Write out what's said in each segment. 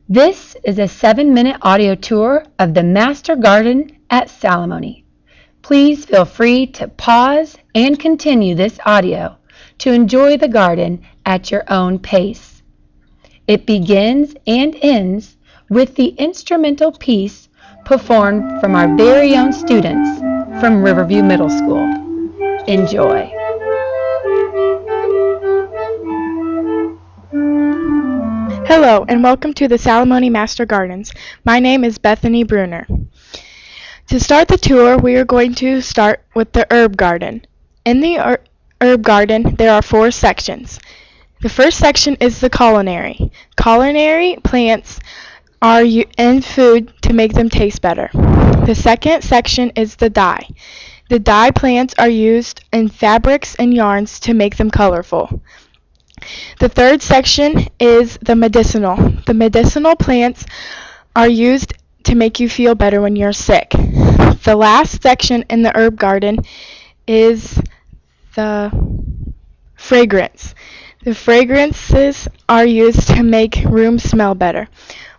This is a 7-minute audio tour of the Master Garden at Salamone. Please feel free to pause and continue this audio to enjoy the garden at your own pace. It begins and ends with the instrumental piece performed from our very own students from Riverview Middle School. Enjoy. Hello and welcome to the Salamone Master Gardens. My name is Bethany Bruner. To start the tour, we are going to start with the herb garden. In the herb garden, there are 4 sections. The first section is the culinary. Culinary plants are in food to make them taste better. The second section is the dye. The dye plants are used in fabrics and yarns to make them colorful. The third section is the medicinal. The medicinal plants are used to make you feel better when you're sick. The last section in the herb garden is the fragrance. The fragrances are used to make rooms smell better.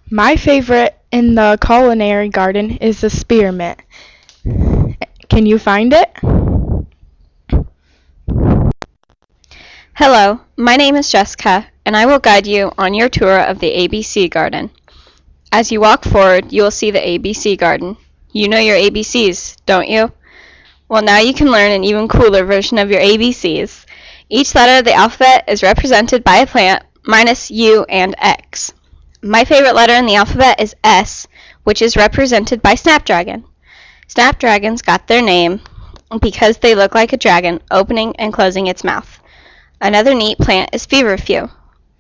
My favorite in the culinary garden is the spearmint. Can you find it? Hello, my name is Jessica, and I will guide you on your tour of the ABC garden. As you walk forward, you will see the ABC garden. You know your ABCs, don't you? Well, now you can learn an even cooler version of your ABCs. Each letter of the alphabet is represented by a plant, minus U and X. My favorite letter in the alphabet is S, which is represented by snapdragon. Snapdragons got their name because they look like a dragon opening and closing its mouth. Another neat plant is feverfew.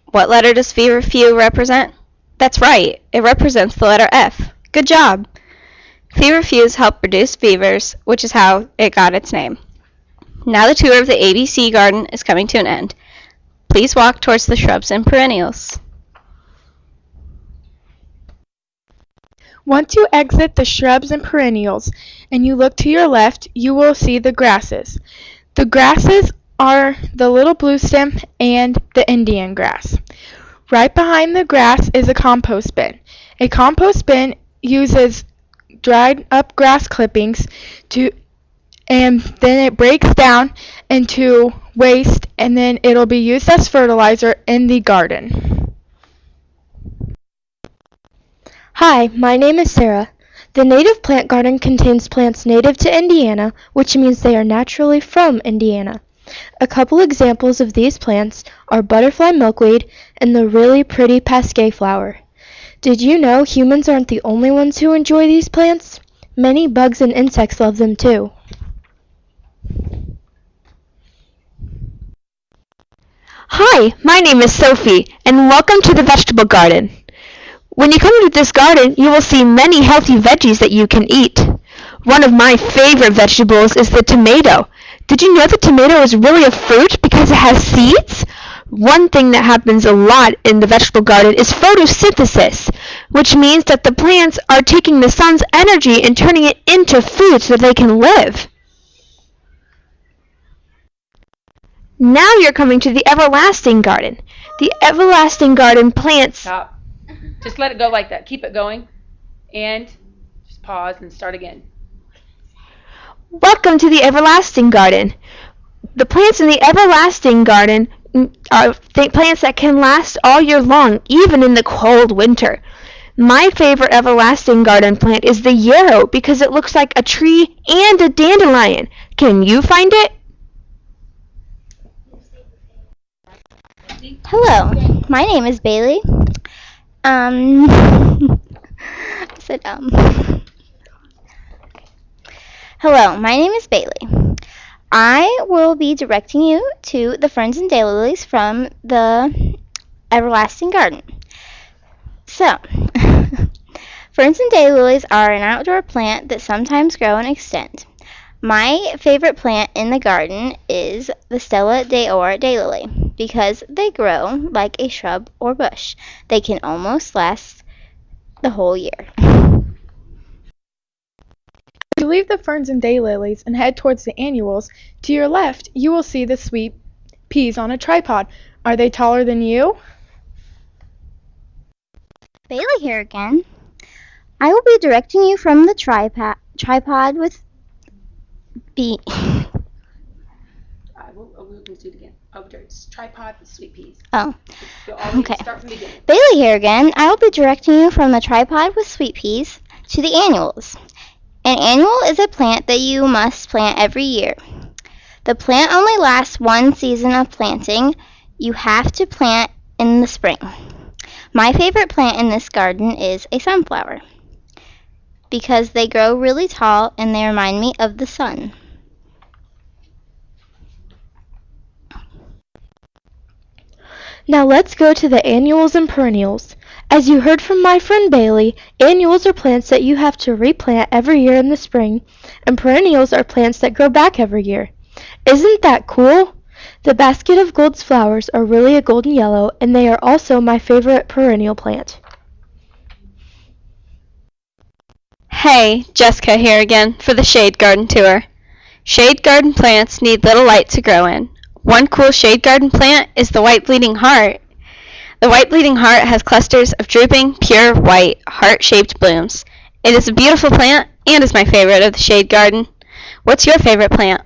What letter does feverfew represent? That's right, it represents the letter F. Good job! Feverfews help reduce fevers, which is how it got its name. Now the tour of the ABC garden is coming to an end. Please walk towards the shrubs and perennials. Once you exit the shrubs and perennials and you look to your left, you will see the grasses. The grasses are the little bluestem and the Indian grass. Right behind the grass is a compost bin. A compost bin uses dried up grass clippings and then it breaks down into waste and then it'll be used as fertilizer in the garden. Hi, my name is Sarah. The native plant garden contains plants native to Indiana, which means they are naturally from Indiana. A couple examples of these plants are butterfly milkweed and the really pretty pasquet flower. Did you know humans aren't the only ones who enjoy these plants? Many bugs and insects love them too. Hi, my name is Sophie, and welcome to the vegetable garden. When you come into this garden, you will see many healthy veggies that you can eat. One of my favorite vegetables is the tomato. Did you know the tomato is really a fruit because it has seeds? One thing that happens a lot in the vegetable garden is photosynthesis, which means that the plants are taking the sun's energy and turning it into food so that they can live. Now you're coming to the everlasting garden. The everlasting garden plants... Stop. Just let it go like that. Keep it going. And just pause and start again. Welcome to the everlasting garden. The plants in the everlasting garden are plants that can last all year long, even in the cold winter. My favorite everlasting garden plant is the yarrow because it looks like a tree and a dandelion. Can you find it? Hello, my name is Bailey. Sit down. Hello, my name is Bailey. I will be directing you to the ferns and daylilies from the everlasting garden. So, ferns and daylilies are an outdoor plant that sometimes grow and extend. My favorite plant in the garden is the Stella d'Or daylily because they grow like a shrub or bush. They can almost last the whole year. If you leave the ferns and daylilies and head towards the annuals, to your left you will see the sweet peas on a tripod. Are they taller than you? Bailey here again. I will be directing you from the tripod with B. We'll do it again. It's tripod with sweet peas. Oh, okay. Start from the beginning. Bailey here again. I will be directing you from the tripod with sweet peas to the annuals. An annual is a plant that you must plant every year. The plant only lasts one season of planting. You have to plant in the spring. My favorite plant in this garden is a sunflower because they grow really tall and they remind me of the sun. Now let's go to the annuals and perennials. As you heard from my friend Bailey, annuals are plants that you have to replant every year in the spring, and perennials are plants that grow back every year. Isn't that cool? The basket of gold's flowers are really a golden yellow, and they are also my favorite perennial plant. Hey, Jessica here again for the shade garden tour. Shade garden plants need little light to grow in. One cool shade garden plant is the white bleeding heart. The white bleeding heart has clusters of drooping, pure white, heart-shaped blooms. It is a beautiful plant and is my favorite of the shade garden. What's your favorite plant?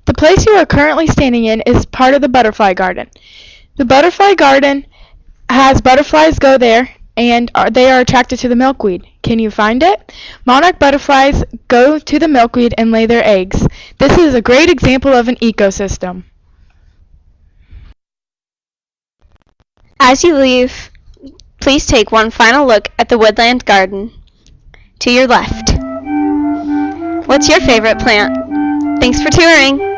The place you are currently standing in is part of the butterfly garden. The butterfly garden has butterflies go there and they are attracted to the milkweed. Can you find it? Monarch butterflies go to the milkweed and lay their eggs. This is a great example of an ecosystem. As you leave, please take one final look at the woodland garden to your left. What's your favorite plant? Thanks for touring!